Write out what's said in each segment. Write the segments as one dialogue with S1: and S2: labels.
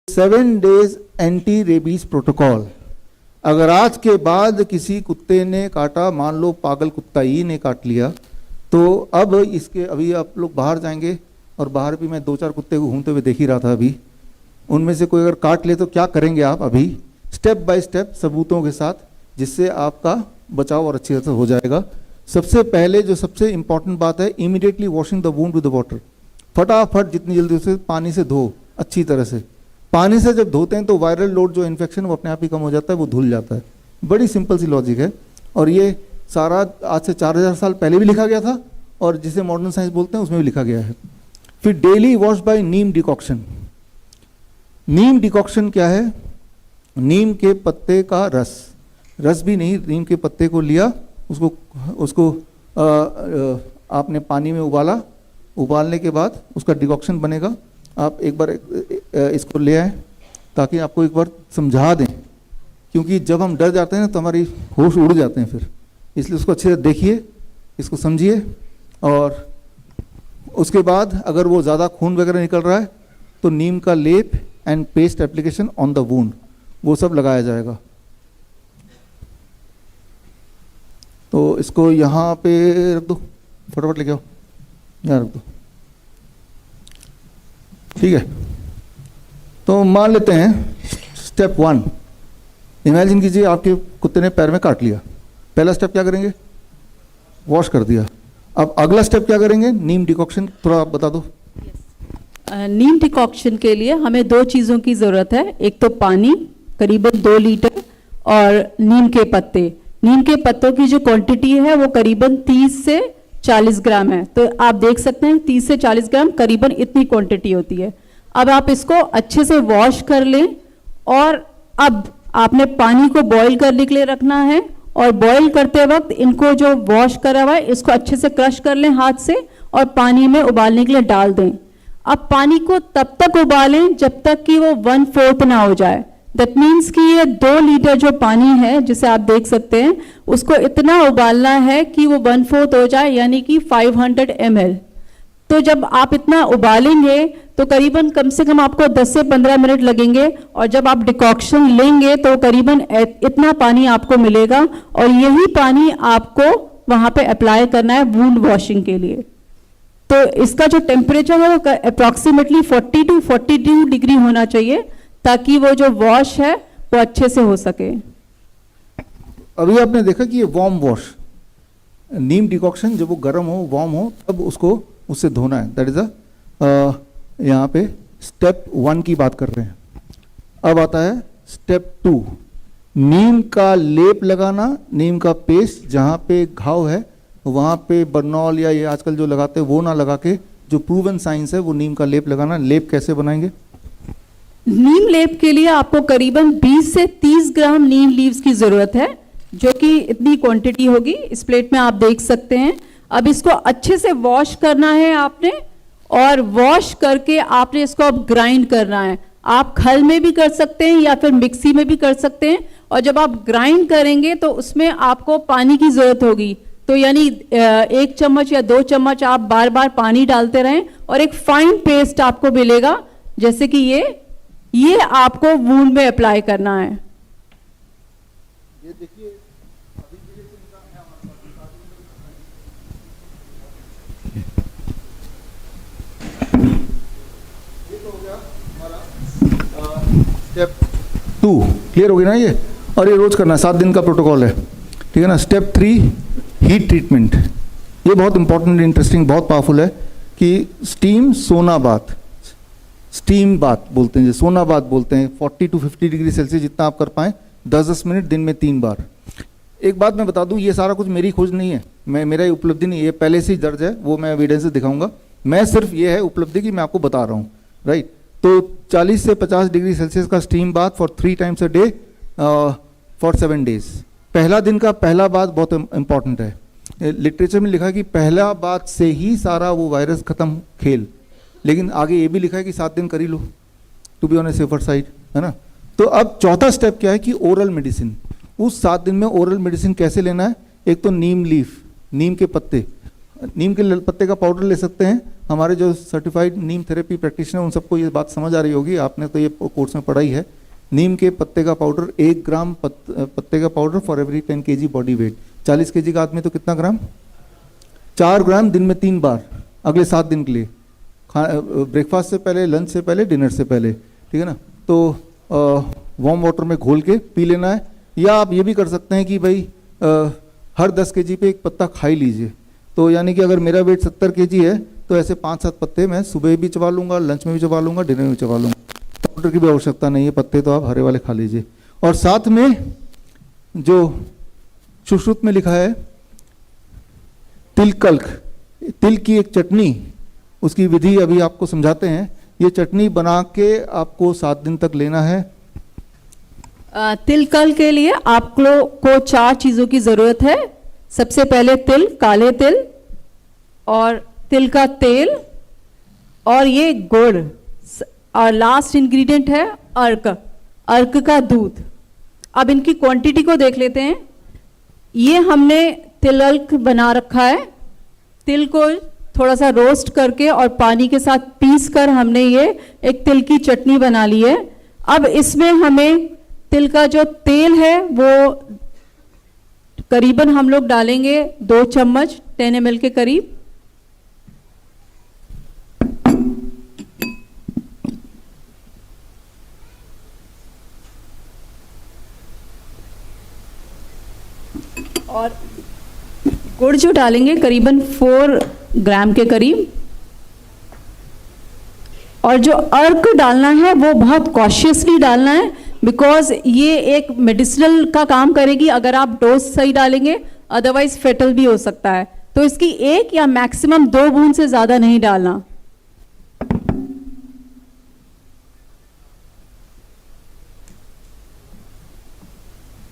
S1: 7 days anti rabies protocol. अगर आज के बाद किसी कुत्ते ने काटा, मान लो पागल कुत्ता ही ने काट लिया, तो अब इसके अभी आप लोग बाहर जाएंगे और बाहर भी मैं 2-4 कुत्ते को घूमते हुए देख ही रहा था अभी, उनमें से कोई अगर काट ले तो क्या करेंगे आप? अभी स्टेप बाय स्टेप सबूतों के साथ, जिससे आपका बचाव और अच्छी तरह से हो जाएगा। सबसे पहले जो सबसे इंपॉर्टेंट बात है, immediately washing the wound with the water. फटाफट जितनी जल्दी उसे पानी से धो अच्छी तरह से। पानी से जब धोते हैं तो वायरल लोड जो इन्फेक्शन वो अपने आप ही कम हो जाता है, वो धुल जाता है। बड़ी सिंपल सी लॉजिक है और ये सारा आज से 4000 साल पहले भी लिखा गया था और जिसे मॉडर्न साइंस बोलते हैं उसमें भी लिखा गया है। फिर डेली वॉश बाय नीम डिकॉक्शन। नीम डिकॉक्शन क्या है? नीम के पत्ते का रस भी नहीं, नीम के पत्ते को लिया, उसको आपने पानी में उबाला, उबालने के बाद उसका डिकॉक्शन बनेगा। आप एक बार इसको ले आए ताकि आपको एक बार समझा दें, क्योंकि जब हम डर जाते हैं ना तो हमारी होश उड़ जाते हैं फिर, इसलिए उसको अच्छे से देखिए, इसको समझिए। और उसके बाद अगर वो ज़्यादा खून वगैरह निकल रहा है तो नीम का लेप and paste application on the wound, वो सब लगाया जाएगा। तो इसको यहाँ पे रख दो, फटाफट लेके आओ, यहाँ रख दो, ठीक है। तो मान लेते हैं स्टेप 1, इमेजिन कीजिए आपके कुत्ते ने पैर में काट लिया। पहला स्टेप क्या करेंगे? वॉश कर दिया। अब अगला स्टेप क्या करेंगे? नीम डिकॉक्शन, थोड़ा आप बता दो।
S2: नीम डिकॉक्शन के लिए हमें 2 चीज़ों की ज़रूरत है, एक तो पानी करीबन 2 लीटर और नीम के पत्ते। नीम के पत्तों की जो क्वांटिटी है वो करीबन 30 से 40 ग्राम है। तो आप देख सकते हैं 30 से 40 ग्राम करीबन इतनी क्वांटिटी होती है। अब आप इसको अच्छे से वॉश कर लें और अब आपने पानी को बॉईल करने के लिए रखना है और बॉईल करते वक्त इनको जो वॉश करा हुआ है इसको अच्छे से क्रश कर लें हाथ से और पानी में उबालने के लिए डाल दें। अब पानी को तब तक उबालें जब तक कि वो 1/4 ना हो जाए। दैट मीन्स कि ये 2 लीटर जो पानी है जिसे आप देख सकते हैं उसको इतना उबालना है कि वो 1/4 हो जाए, यानी कि 500 ml। तो जब आप इतना उबालेंगे तो करीबन कम से कम आपको 10 से 15 मिनट लगेंगे और जब आप डिकॉक्शन लेंगे तो करीबन इतना पानी आपको मिलेगा और यही पानी आपको वहाँ पे अप्लाई करना है वुंड वॉशिंग के लिए। तो इसका जो टेम्परेचर है वो अप्रॉक्सीमेटली 40 to 42 डिग्री होना चाहिए ताकि वो जो वॉश है वो अच्छे से हो सके।
S1: अभी आपने देखा कि ये वार्म वॉश, नीम डिकॉक्शन जब वो गर्म हो, वार्म हो, तब उसको उससे धोना है। दैट इज यहाँ पे स्टेप 1 की बात कर रहे हैं। अब आता है स्टेप 2, नीम का लेप लगाना, नीम का पेस्ट। जहाँ पे घाव है वहाँ पे बर्नॉल या ये आजकल जो लगाते हैं वो ना लगा के, जो प्रूवन साइंस है वो नीम का लेप लगाना। लेप कैसे बनाएंगे?
S2: नीम लेप के लिए आपको करीबन 20 से 30 ग्राम नीम लीव्स की जरूरत है, जो कि इतनी क्वांटिटी होगी। इस प्लेट में आप देख सकते हैं। अब इसको अच्छे से वॉश करना है आपने और वॉश करके आपने इसको अब ग्राइंड करना है। आप खल में भी कर सकते हैं या फिर मिक्सी में भी कर सकते हैं। और जब आप ग्राइंड करेंगे तो उसमें आपको पानी की जरूरत होगी, तो यानी 1 चम्मच या 2 चम्मच आप बार बार पानी डालते रहें और एक फाइन पेस्ट आपको मिलेगा, जैसे कि ये आपको वुंड में अप्लाई करना है।
S1: ये देखिए स्टेप 2 क्लियर हो गया ना ये, और ये रोज करना है, 7 दिन का प्रोटोकॉल है, ठीक है ना। Step 3 heat treatment. ये बहुत इंपॉर्टेंट, इंटरेस्टिंग, बहुत पावरफुल है कि स्टीम सोना बाथ, स्टीम बाथ बोलते हैं, सोना बाथ बोलते हैं। 40 to 50 डिग्री सेल्सियस जितना आप कर पाएँ, 10-10 मिनट दिन में 3 बार। एक बात मैं बता दूं, ये सारा कुछ मेरी खोज नहीं है, मेरा ये उपलब्धि नहीं है, ये पहले से ही दर्ज है, वो मैं एविडेंस से दिखाऊंगा। मैं सिर्फ ये है उपलब्धि कि मैं आपको बता रहा हूँ, राइट। तो 40 से 50 डिग्री सेल्सियस का steam bath for 3 times a day for 7 days। पहला दिन का पहला बाथ बहुत इंपॉर्टेंट है। लिटरेचर में लिखा है कि पहला बाथ से ही सारा वो वायरस खत्म खेल, लेकिन आगे ये भी लिखा है कि 7 दिन कर ही लो, to be on a safer side, है ना। तो अब चौथा स्टेप क्या है कि ओरल मेडिसिन। उस 7 दिन में ओरल मेडिसिन कैसे लेना है? एक तो नीम लीफ, नीम के पत्ते, नीम के पत्ते का पाउडर ले सकते हैं। हमारे जो सर्टिफाइड नीम थेरेपी प्रैक्टिशनर उन सबको ये बात समझ आ रही होगी, आपने तो ये कोर्स में पढ़ा ही है। नीम के पत्ते का पाउडर 1 ग्राम पत्ते का powder for every 10 kg body weight. 40 kg का आदमी तो कितना ग्राम? 4 ग्राम दिन में 3 बार अगले 7 दिन के लिए, ब्रेकफास्ट से पहले, लंच से पहले, डिनर से पहले, ठीक है ना। तो वार्म वाटर में घोल के पी लेना है। या आप ये भी कर सकते हैं कि भाई हर 10 kg पे एक पत्ता खा ही लीजिए। तो यानी कि अगर मेरा वेट 70 kg है तो ऐसे 5-7 पत्ते मैं सुबह भी चबा लूँगा, लंच में भी चबा लूँगा, डिनर में भी चबा लूँगा। पाउडर की भी आवश्यकता नहीं है, पत्ते तो आप हरे वाले खा लीजिए। और साथ में जो सुश्रुत में लिखा है तिलकल्क, तिल की एक चटनी, उसकी विधि अभी आपको समझाते हैं। ये चटनी बना के आपको 7 दिन तक लेना है।
S2: तिलकल के लिए आपको 4 चीज़ों की ज़रूरत है। सबसे पहले तिल, काले तिल, और तिल का तेल, और ये गुड़, और लास्ट इंग्रेडिएंट है अर्क, अर्क का दूध। अब इनकी क्वांटिटी को देख लेते हैं। ये हमने तिलक बना रखा है। तिल को थोड़ा सा रोस्ट करके और पानी के साथ पीस कर हमने ये एक तिल की चटनी बना ली है। अब इसमें हमें तिल का जो तेल है वो करीबन हम लोग डालेंगे 2 चम्मच 10 ml के करीब। और गुड़ जो डालेंगे करीबन 4 ग्राम के करीब। और जो अर्क डालना है वो बहुत कॉशियसली डालना है, बिकॉज ये एक मेडिसिनल का काम करेगी अगर आप डोज सही डालेंगे, अदरवाइज फेटल भी हो सकता है। तो इसकी 1 या मैक्सिमम 2 बूंद से ज़्यादा नहीं डालना।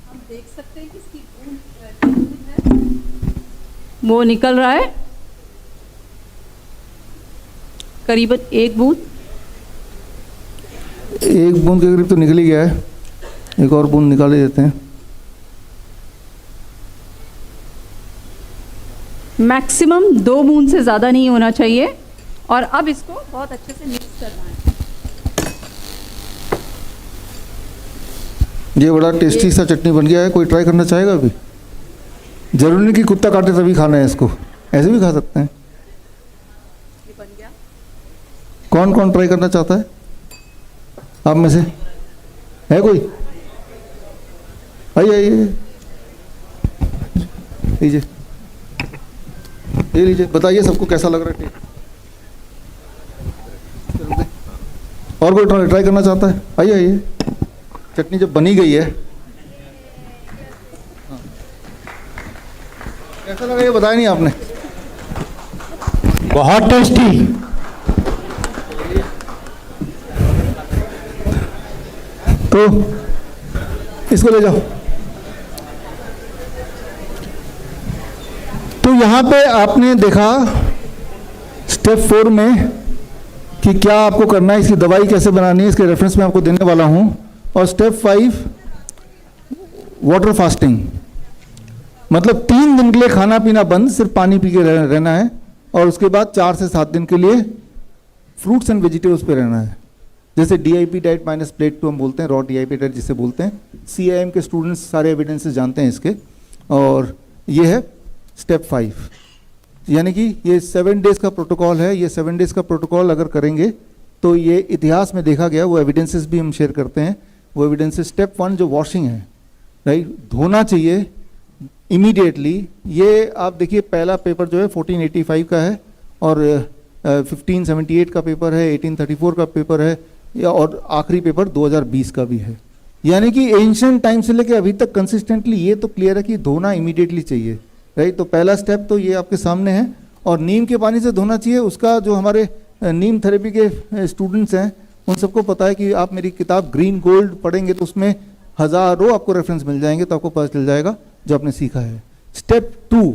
S2: हम देख सकते हैं कि इसकी बूंद है, वो निकल रहा है करीबन 1 बूंद।
S1: 1 बूंद के करीब तो निकल ही गया है, एक और बूंद निकाल ही देते हैं।
S2: मैक्सिमम 2 बूंद से ज़्यादा नहीं होना चाहिए। और अब इसको बहुत अच्छे से मिक्स करना है।
S1: ये बड़ा टेस्टी सा चटनी बन गया है। कोई ट्राई करना चाहेगा अभी? जरूरी नहीं कि कुत्ता काटे तभी खाना है इसको, ऐसे भी खा सकते हैं।
S2: ये बन गया।
S1: कौन कौन ट्राई करना चाहता है आप में से? है कोई? आइए आइए, लीजिए, ये लीजिए, बताइए सबको कैसा लग रहा है। और कोई ट्राई करना चाहता है? आइए आइए, चटनी जब बनी गई है, कैसा लगा ये बताया नहीं आपने?
S3: बहुत टेस्टी।
S1: तो इसको ले जाओ। तो यहाँ पे आपने देखा स्टेप 4 में कि क्या आपको करना है, इसकी दवाई कैसे बनानी है, इसके रेफरेंस में आपको देने वाला हूँ। और स्टेप 5 वाटर फास्टिंग, मतलब 3 दिन के लिए खाना पीना बंद, सिर्फ पानी पी के रहना है। और उसके बाद 4 से 7 दिन के लिए फ्रूट्स एंड वेजिटेबल्स पे रहना है। जैसे DIP डाइट माइनस प्लेट 2 हम बोलते हैं, रॉ DIP डाइट जिसे बोलते हैं। CIM के स्टूडेंट्स सारे एविडेंसेस जानते हैं इसके। और ये है स्टेप 5, यानी कि ये 7 डेज का प्रोटोकॉल है। ये 7 डेज का प्रोटोकॉल अगर करेंगे तो ये इतिहास में देखा गया, वो एविडेंसेस भी हम शेयर करते हैं। वो एविडेंसेस, स्टेप 1 जो वॉशिंग है, राइट, धोना चाहिए इमीडिएटली। ये आप देखिए पहला पेपर जो है 1485 का है, और 1578 का पेपर है, 1834 का पेपर है, या और आखिरी पेपर 2020 का भी है। यानी कि एंशिएंट टाइम से लेके अभी तक कंसिस्टेंटली ये तो क्लियर है कि धोना इमीडिएटली चाहिए, राइट। तो पहला स्टेप तो ये आपके सामने है। और नीम के पानी से धोना चाहिए। उसका जो हमारे नीम थेरेपी के स्टूडेंट्स हैं उन सबको पता है कि आप मेरी किताब ग्रीन गोल्ड पढ़ेंगे तो उसमें हज़ारों आपको रेफरेंस मिल जाएंगे, तो आपको पता चल जाएगा जो आपने सीखा है। स्टेप 2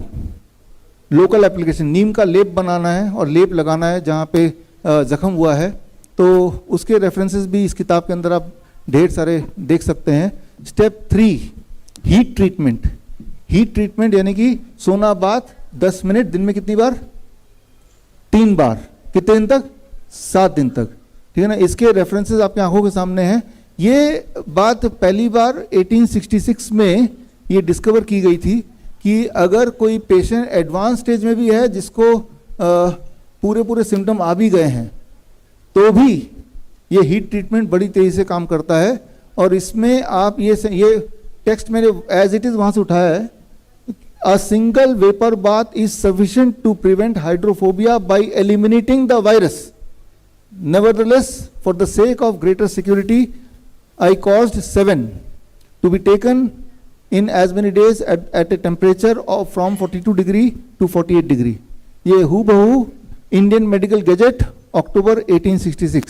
S1: लोकल एप्लीकेशन, नीम का लेप बनाना है और लेप लगाना है जहाँ पे जख्म हुआ है। तो उसके रेफरेंसेस भी इस किताब के अंदर आप ढेर सारे देख सकते हैं। Step 3 heat treatment. Heat treatment यानी कि सोना बाथ 10 मिनट दिन में कितनी बार? 3 बार, कितने दिन तक? 7 दिन तक, ठीक है ना। इसके रेफरेंसेस आपकी आंखों के सामने हैं। ये बात पहली बार 1866 में ये डिस्कवर की गई थी कि अगर कोई पेशेंट एडवांस स्टेज में भी है, जिसको पूरे पूरे सिम्टम आ भी गए हैं, तो भी ये हीट ट्रीटमेंट बड़ी तेजी से काम करता है। और इसमें आप ये टेक्स्ट मैंने एज इट इज वहां से उठाया है। A single vapour bath is sufficient to prevent hydrophobia by eliminating the virus. Nevertheless, for the sake of greater security, I caused 7 to be taken in as many days at a temperature of from 42 degree to 48 degree. ये हूबहू Indian medical gadget अक्टूबर 1866,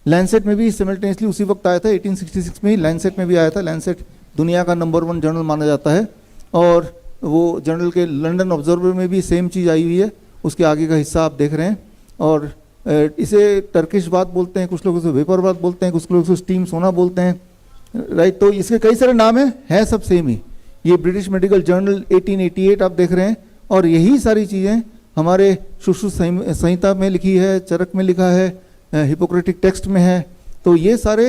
S1: Lancet में भी simultaneously उसी वक्त आया था। 1866 में ही Lancet में भी आया था। लैंसेट दुनिया का नंबर 1 जर्नल माना जाता है, और वो जर्नल के लंदन ऑब्जर्वर में भी सेम चीज़ आई हुई है। उसके आगे का हिस्सा आप देख रहे हैं। और इसे टर्किश बात बोलते हैं, कुछ लोग उसे वेपर बात बोलते हैं, कुछ लोग उसे स्टीम सोना बोलते हैं, राइट। तो इसके कई सारे नाम है सब सेम ही। ये ब्रिटिश मेडिकल जर्नल 1888 आप देख रहे हैं। और यही सारी चीज़ें हमारे सुश्रुत संहिता में लिखी है, चरक में लिखा है, हिपोक्रेटिक टेक्स्ट में है। तो ये सारे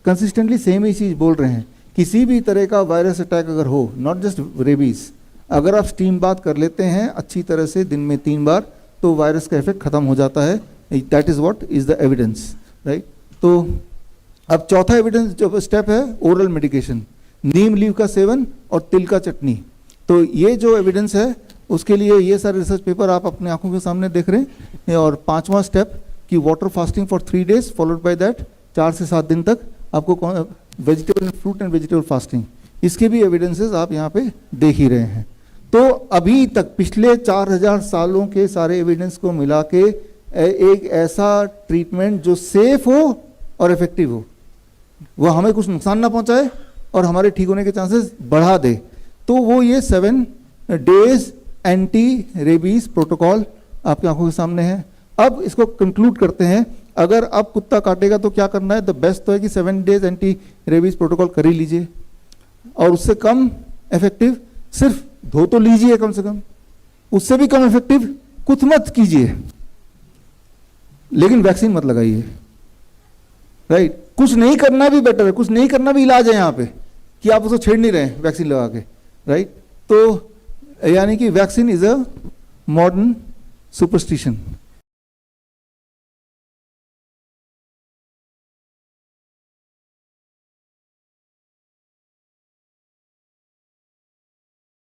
S1: कंसिस्टेंटली सेम ही चीज़ बोल रहे हैं। किसी भी तरह का वायरस अटैक अगर हो, नॉट जस्ट रेबीज, अगर आप स्टीम बात कर लेते हैं अच्छी तरह से दिन में 3 बार, तो वायरस का इफेक्ट खत्म हो जाता है। That is what is the evidence, right. तो अब चौथा एविडेंस जो स्टेप है, ओरल मेडिकेशन, नीम लीव का सेवन और तिल का चटनी। तो ये जो एविडेंस है, उसके लिए ये सारे रिसर्च पेपर आप अपने आंखों के सामने देख रहे हैं। और 5वां स्टेप कि water fasting for 3 days followed by that 4 से 7 दिन तक आपको vegetable and fruit and vegetable fasting, इसके भी एविडेंसेस आप यहाँ पे देख ही रहे हैं। तो अभी तक पिछले 4000 सालों के सारे एविडेंस को मिला के एक ऐसा ट्रीटमेंट जो सेफ हो और इफेक्टिव हो, वो हमें कुछ नुकसान ना पहुंचाए और हमारे ठीक होने के चांसेस बढ़ा दे, तो वो ये 7 days एंटी रेबीज प्रोटोकॉल आपकी आंखों के सामने है। अब इसको कंक्लूड करते हैं। अगर अब कुत्ता काटेगा तो क्या करना है? द बेस्ट तो है कि 7 days एंटी रेबीज प्रोटोकॉल कर ही लीजिए, और उससे कम इफेक्टिव सिर्फ धो तो लीजिए कम से कम, उससे भी कम इफेक्टिव कुछ मत कीजिए, लेकिन वैक्सीन मत लगाइए, राइट। कुछ नहीं करना भी बेटर है, कुछ नहीं करना भी इलाज है यहाँ पे, कि आप उसको छेड़ नहीं रहे हैं वैक्सीन लगा के, राइट। तो यानी कि vaccine is a modern superstition.